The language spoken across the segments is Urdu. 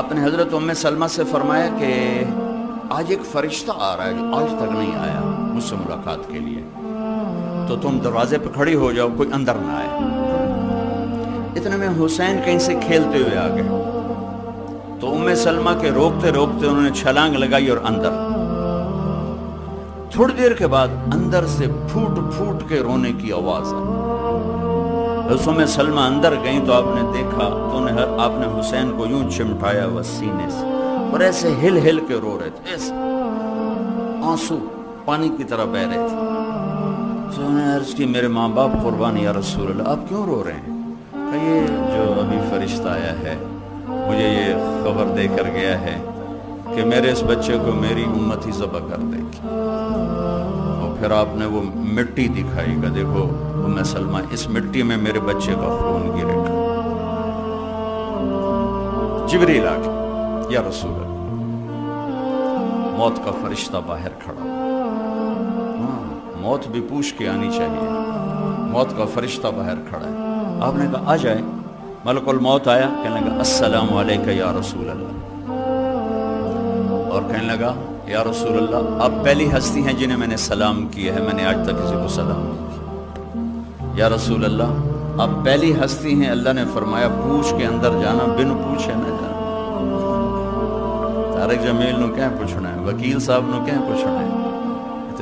آپ نے حضرت ام سلمہ سے فرمایا کہ آج ایک فرشتہ آ رہا ہے جو آج تک نہیں آیا مجھ سے ملاقات کے لیے، تو تم دروازے پہ کھڑی ہو جاؤ، کوئی اندر نہ آئے۔ اتنے میں حسین کہیں سے کھیلتے ہوئے آ گئے، تو ام سلمہ کے روکتے روکتے انہوں نے چھلانگ لگائی اور اندر۔ تھوڑی دیر کے بعد اندر سے پھوٹ پھوٹ کے رونے کی آواز آئی۔ ام سلمہ اندر گئیں تو آپ نے دیکھا تو آپ نے حسین کو یوں چمٹایا ہوا سینے سے اور ایسے ہل ہل کے رو رہے تھے، ایسے آنسو پانی کی طرح بہ رہے تھے۔ تو انہوں نے عرض کی میرے ماں باپ قربان یا رسول اللہ، آپ کیوں رو رہے ہیں؟ کہ یہ جو ابھی فرشتہ آیا ہے مجھے یہ خبر دے کر گیا ہے کہ میرے اس بچے کو میری امت ہی ذبح کر دے گی۔ اور پھر آپ نے وہ مٹی دکھائی گا، دیکھو ام سلمہ اس مٹی میں میرے بچے کا خون گرے گا۔ جبریل آ گیا، یا رسول اللہ، موت کا فرشتہ باہر کھڑا۔ موت بھی پوچھ کے آنی چاہیے، موت کا فرشتہ باہر کھڑا ہے۔ آپ نے کہا آ جائے۔ ملک الموت آیا، کہنے لگا السلام علیکہ یا رسول اللہ، اور کہنے لگا یا رسول اللہ آپ پہلی ہستی ہیں جنہیں میں نے سلام کیا ہے، میں نے آج تک کسی کو سلام نہیں کیا۔ یا رسول اللہ آپ پہلی ہستی ہیں، اللہ نے فرمایا پوچھ کے اندر جانا، بن پوچھے نہ جانا۔ طارق جمیل نو کہیں پوچھنا ہے، وکیل صاحب نو کہیں پوچھنا ہے،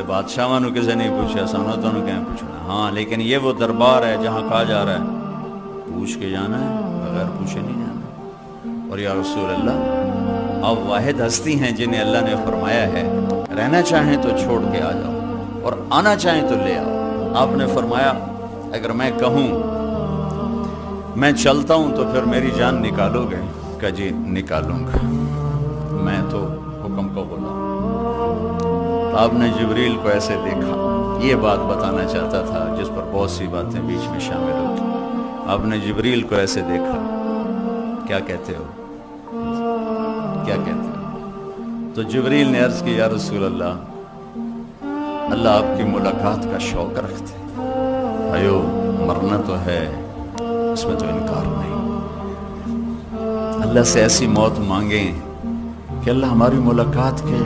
بادشاہ نو کسے نہیں پوچھا، سنتوں نو کہیں پوچھنا۔ ہاں لیکن یہ وہ دربار ہے جہاں کہا جا رہا ہے پوچھ کے جانا ہے، بغیر پوچھے نہیں جانا۔ اور یا رسول اللہ آپ واحد ہستی ہیں جنہیں اللہ نے فرمایا ہے رہنا چاہیں تو چھوڑ کے آ جاؤ اور آنا چاہیں تو لے آؤ۔ آپ نے فرمایا اگر میں کہوں میں چلتا ہوں تو پھر میری جان نکالو گے؟ کہ جی نکالوں گا، میں تو حکم کو غلام۔ آپ نے جبریل کو ایسے دیکھا، یہ بات بتانا چاہتا تھا جس پر بہت سی باتیں بیچ میں شامل ہوتی۔ آپ نے جبریل کو ایسے دیکھا، کیا کہتے ہو، کیا کہتے ہو؟ تو جبریل نے عرض کی یا رسول اللہ، اللہ آپ کی ملاقات کا شوق رکھتے، بھائیو مرنا تو ہے، اس میں تو انکار نہیں۔ اللہ سے ایسی موت مانگیں کہ اللہ ہماری ملاقات کے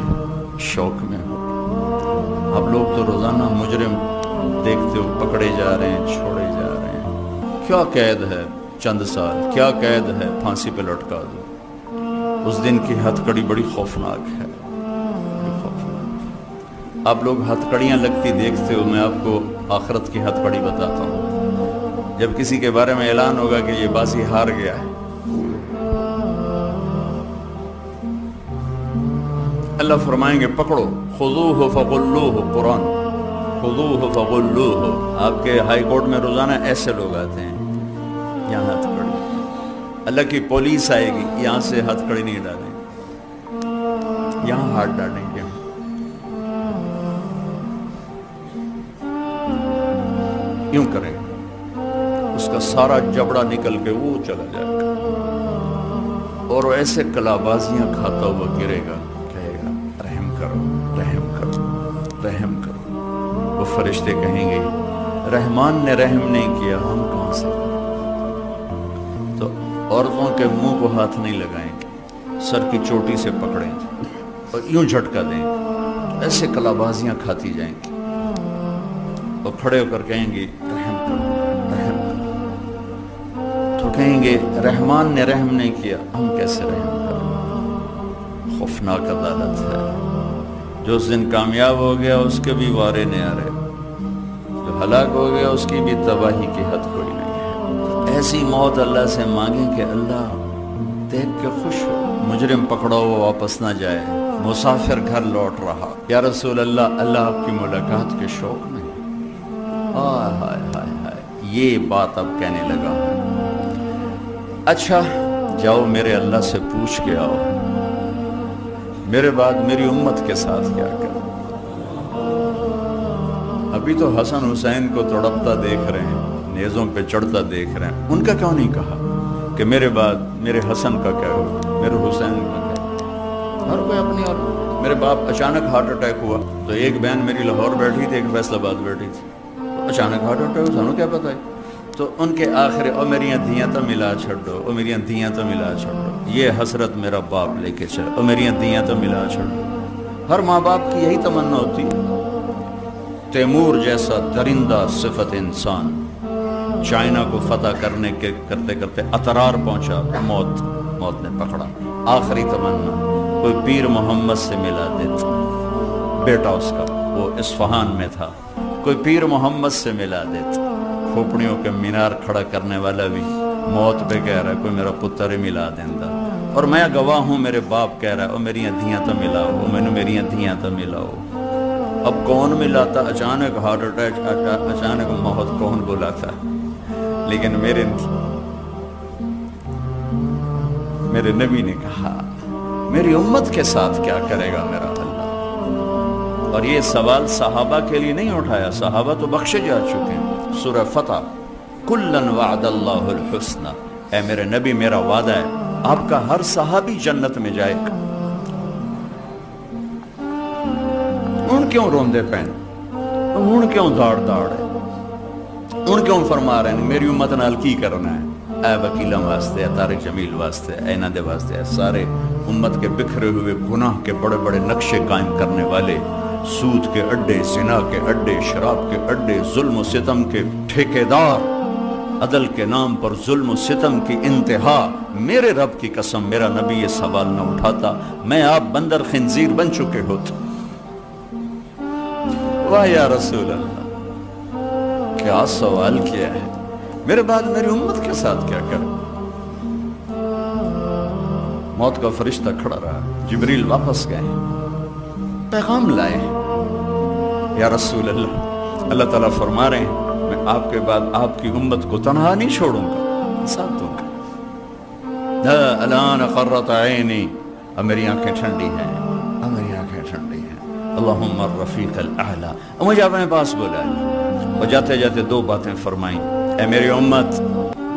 شوق میں ہو۔ اب لوگ تو روزانہ مجرم دیکھتے ہو پکڑے جا رہے ہیں، چھوڑے جا رہے ہیں، کیا قید ہے چند سال، کیا قید ہے پھانسی پہ لٹکا دو۔ اس دن کی ہتھ کڑی بڑی خوفناک ہے، بڑی خوفناک۔ آپ لوگ ہتھ کڑیاں لگتی دیکھتے ہو، میں آپ کو آخرت کی ہتھ کڑی بتاتا ہوں۔ جب کسی کے بارے میں اعلان ہوگا کہ یہ بازی ہار گیا ہے، اللہ فرمائیں گے پکڑو، خذوہ فغلوہ، قرآن خذوہ فغلوہ۔ آپ کے ہائی کورٹ میں روزانہ ایسے لوگ آتے ہیں، یہاں ہتھ کڑی، اللہ کی پولیس آئے گی، یہاں سے ہتھ کڑی نہیں ڈالیں گے، یہاں ہاتھ ڈالیں گے، یوں کریں گے، اس کا سارا جبڑا نکل کے وہ چلا جائے گا اور وہ ایسے کلابازیاں کھاتا ہوا گرے گا، رحم کرو۔ وہ فرشتے کہیں گے رحمان نے رحم نہیں کیا، ہم کہاں سے؟ تو عورتوں کے منہ کو ہاتھ نہیں لگائیں گے، سر کی چوٹی سے پکڑیں گے اور یوں جھٹکا دیں گے، ایسے کلابازیاں کھاتی جائیں گی اور کھڑے ہو کر کہیں گے رحم کرو، رحم کرو۔ تو کہیں گے رحمان نے رحم نہیں کیا، ہم کیسے رحم کریں؟ خوفناک عدالت ہے۔ جو اس دن کامیاب ہو گیا اس کے بھی وارے نیارے، جو ہلاک ہو گیا اس کی بھی تباہی کی حد کوئی نہیں ہے۔ ایسی موت اللہ سے مانگیں کہ اللہ دیکھ کے خوش ہو، مجرم پکڑا ہوا واپس نہ جائے، مسافر گھر لوٹ رہا، یا رسول اللہ اللہ آپ کی ملاقات کے شوق میں۔ ہائے ہائے ہائے ہائے، یہ بات اب کہنے لگا ہوں۔ اچھا جاؤ میرے اللہ سے پوچھ کے آؤ میرے بعد میری امت کے ساتھ کیا کریں۔ ابھی تو حسن حسین کو تڑپتا دیکھ رہے ہیں، نیزوں پہ چڑھتا دیکھ رہے ہیں، ان کا کیوں نہیں کہا کہ میرے بعد میرے حسن کا کیا ہوگا، میرے حسین کا کیا؟ ہر کوئی اپنی، اور میرے باپ اچانک ہارٹ اٹیک ہوا تو ایک بہن میری لاہور بیٹھی تھی، ایک فیصل آباد بیٹھی تھی، اچانک ہارٹ اٹیک، سانو کیا پتہ ہے؟ تو ان کے آخر او میریاں دھیاں تو ملا چھڑو، او میریاں دھیاں تو ملا چھڑو، یہ حسرت میرا باپ لے کے چل، او میریاں دھیاں تو ملا چھڑو۔ ہر ماں باپ کی یہی تمنا ہوتی ہے۔ تیمور جیسا درندہ صفت انسان چائنا کو فتح کرنے کے کرتے کرتے اترار پہنچا، موت نے پکڑا۔ آخری تمنا کوئی پیر محمد سے ملا دیتا، بیٹا اس کا وہ اصفہان میں تھا، کوئی پیر محمد سے ملا دیتا۔ کھوپڑیوں کے مینار کھڑا کرنے والا بھی موت پہ کہہ رہا ہے کوئی میرا پتر ہی ملا دیندا، اور میں گواہ ہوں، میرے باپ کہہ رہا ہے او میریاں دھیاں تو ملاؤ، میں نے میریاں دھیاں تو ملاؤ۔ اب کون ملاتا؟ اچانک ہارٹ اٹیک، اچانک موت کون بلاتا؟ لیکن میرے نبی نے کہا میری امت کے ساتھ کیا کرے گا میرا اللہ؟ اور یہ سوال صحابہ کے لیے نہیں اٹھایا، صحابہ تو بخشے جا چکے ہیں۔ سورہ فتح، کلن وعد اللہ الحسنى، اے میرے نبی میرا وعدہ ہے آپ کا ہر صحابی جنت میں جائے گا۔ ان کیوں روندے پین، ان کیوں داڑ ہے، ان کیوں فرما رہے ہیں میری امت نال کی کرنا ہے؟ اے وکیلہ واسطے، اے طارق جمیل واسطے، اے نادے واسطے، اے سارے امت کے بکھرے ہوئے گناہ کے بڑے بڑے نقشے قائم کرنے والے، سود کے اڈے، زنا کے اڈے، شراب کے اڈے، ظلم و ستم کے ٹھیکیدار، عدل کے نام پر ظلم و ستم کی انتہا۔ میرے رب کی قسم میرا نبی یہ سوال نہ اٹھاتا، میں آپ بندر خنزیر بن چکے ہوتے۔ واہ یا رسول اللہ، کیا سوال کیا ہے، میرے بعد میری امت کے ساتھ کیا کر؟ موت کا فرشتہ کھڑا رہا، جبریل واپس گئے، پیغام لائے، یا رسول اللہ، اللہ تعالیٰ فرما رہے ہیں میں آپ کے بعد آپ کی امت کو تنہا نہیں چھوڑوں گا، ساتھ دوں گا۔ الان قرۃ عینی، اب میری آنکھیں ٹھنڈی ہیں، اب میری آنکھیں ٹھنڈی ہیں، اللہم الرفیق الاعلی۔ اور مجھے اپنے پاس بلایا اور جاتے جاتے دو باتیں فرمائیں، اے میری امت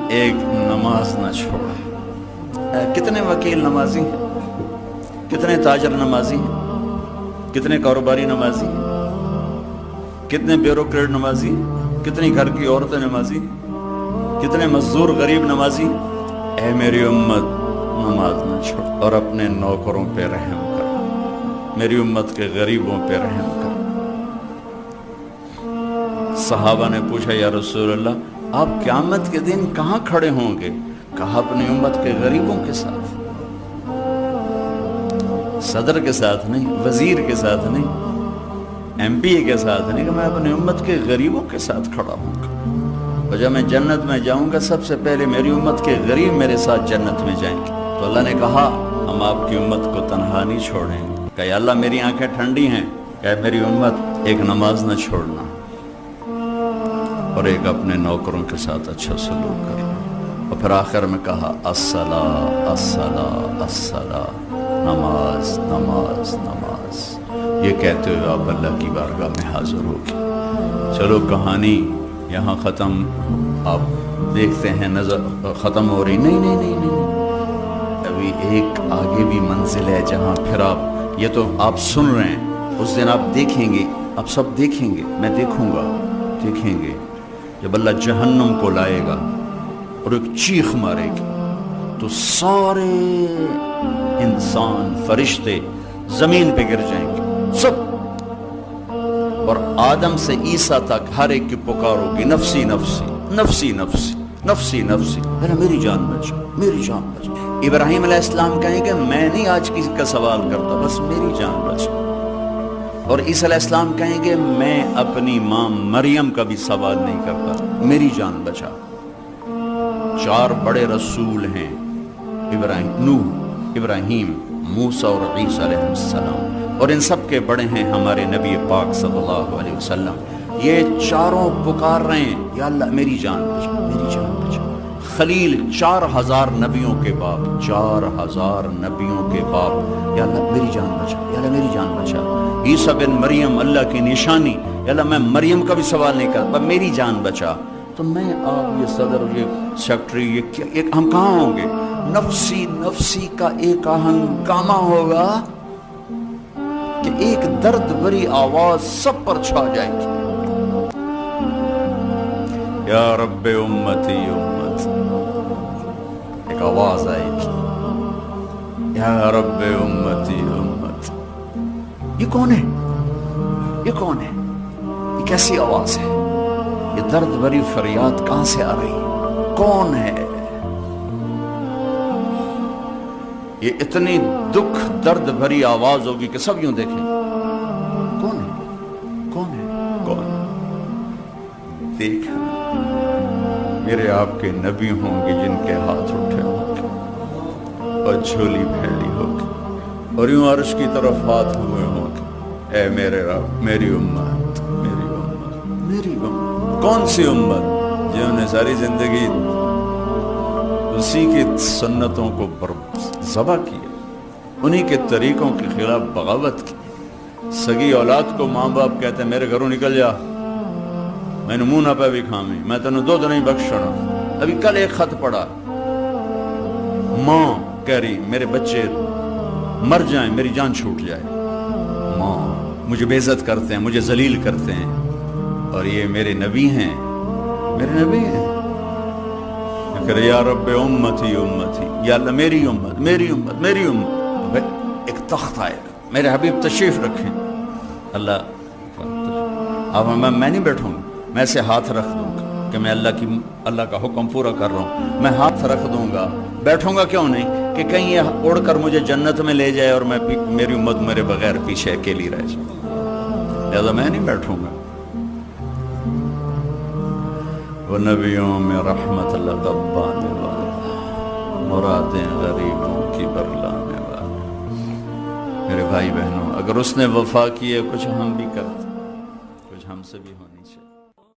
ایک نماز نہ چھوڑ۔ کتنے وکیل نمازی ہیں، کتنے تاجر نمازی ہیں، کتنے کاروباری نمازی ہیں، کتنے بیوروکریٹ نمازی ہیں، کتنی گھر کی عورتیں نمازی ہیں، کتنے مزدور غریب نمازی ہیں۔ اے میری امت نماز نہ چھوڑ اور اپنے نوکروں پہ رحم کر، میری امت کے غریبوں پہ رحم کر۔ صحابہ نے پوچھا یا رسول اللہ آپ قیامت کے دن کہاں کھڑے ہوں گے؟ کہا اپنی امت کے غریبوں کے ساتھ، صدر کے ساتھ نہیں، وزیر کے ساتھ نہیں، ایم پی کے ساتھ نہیں، کہ میں اپنی امت کے غریبوں کے ساتھ کھڑا ہوں گا، اور جب میں جنت میں جاؤں گا سب سے پہلے میری امت کے غریب میرے ساتھ جنت میں جائیں گے۔ تو اللہ نے کہا ہم آپ کی امت کو تنہا نہیں چھوڑیں گے۔ کہ اللہ میری آنکھیں ٹھنڈی ہیں، کہ میری امت ایک نماز نہ چھوڑنا اور ایک اپنے نوکروں کے ساتھ اچھا سلوک کرنا۔ اور پھر آخر میں کہا الصلاۃ الصلاۃ الصلاۃ، نماز نماز نماز۔ یہ کہتے ہوئے آپ اللہ کی بارگاہ میں حاضر ہو گئے۔ چلو کہانی یہاں ختم، آپ دیکھتے ہیں نظر ختم ہو رہی، نہیں نہیں نہیں نہیں، ابھی ایک آگے بھی منزل ہے جہاں پھر آپ، یہ تو آپ سن رہے ہیں، اس دن آپ دیکھیں گے، آپ سب دیکھیں گے، میں دیکھوں گا، دیکھیں گے جب اللہ جہنم کو لائے گا اور ایک چیخ مارے گی تو سارے انسان فرشتے زمین پہ گر جائیں گے سب، اور آدم سے عیسیٰ تک ہر ایک کی پکار ہوگی نفسی نفسی نفسی نفسی نفسی نفسی، میری جان بچا، میری جان بچا۔ ابراہیم علیہ السلام کہیں کہ میں نہیں آج کسی کا سوال کرتا، بس میری جان بچا۔ اور عیسیٰ علیہ السلام کہیں گے میں اپنی ماں مریم کا بھی سوال نہیں کرتا، میری جان بچا۔ چار بڑے رسول ہیں، نوح، ابراہیم، موسیٰ اور عیسیٰ علیہ السلام، اور ان سب کے بڑے ہیں ہمارے نبی پاک صلی اللہ علیہ وسلم۔ یہ چاروں پکار رہے ہیں یا اللہ میری جان بچا، میری جان بچا۔ خلیل 4000 نبیوں کے باپ، 4000 نبیوں کے باپ، یا اللہ میری جان بچا، یا اللہ میری جان بچا۔ عیسیٰ بن مریم اللہ کی نشانی، یا اللہ میں مریم کا بھی سوال نہیں کرتا، میری جان بچا۔ تو میں آپ یہ صدر، یہ سیکٹری، یہ ہم کہاں ہوں گے؟ نفسی نفسی کا ایک ہنگامہ ہوگا کہ ایک درد بھری آواز سب پر چھا جائے گی۔ یا رب امتی امت، ایک آواز آئی تھی یا رب امتی امت. یہ کون ہے؟ یہ کون ہے؟ یہ کیسی آواز ہے؟ یہ درد بھری فریاد کہاں سے آ رہی ہے؟ کون ہے یہ؟ اتنی دکھ درد بھری آواز ہوگی کہ سب یوں دیکھیں کون ہے کون ہے کون ہے؟ دیکھا میرے آپ کے نبی ہوں گے جن کے ہاتھ اٹھے ہوں گے اور جھولی پھیلی ہوگی اور یوں عرش کی طرف ہاتھ ہوئے ہوں گے. اے میرے رب، میری امت، میری امت، میری امت. کون سی امت؟ جنہوں نے ساری زندگی اسی کی سنتوں کو ذبح کیا، انہی کے طریقوں کے خلاف بغاوت کی. سگی اولاد کو ماں باپ کہتے ہیں میرے گھروں نکل جا، میں نے منہ نہ پہ بھی کھامی، میں تینوں دو نہیں بخشنا. ابھی کل ایک خط پڑا، ماں کہہ رہی میرے بچے مر جائیں، میری جان چھوٹ جائے. ماں مجھے بے عزت کرتے ہیں، مجھے ذلیل کرتے ہیں، اور یہ میرے نبی ہیں، میرے نبی ہیں. کہ یا رب امتی امتی، یا اللہ میری امت، میری امت، میری امت. ایک تخت آئے گا، میرے حبیب تشریف رکھیں. اللہ اب میں نہیں بیٹھوں گا، میں ایسے ہاتھ رکھ دوں گا کہ میں اللہ کا حکم پورا کر رہا ہوں. میں ہاتھ رکھ دوں گا، بیٹھوں گا کیوں نہیں کہ کہیں یہ اڑ کر مجھے جنت میں لے جائے اور میں میری امت میرے بغیر پیچھے اکیلی رہ جائے. لہذا میں نہیں بیٹھوں گا. وہ نبیوں میں رحمت لغبانے والا، مرادیں غریبوں کی برلانے والا. میرے بھائی بہنوں، اگر اس نے وفا کی ہے کچھ ہم بھی کرتے، کچھ ہم سے بھی ہونی چاہیے.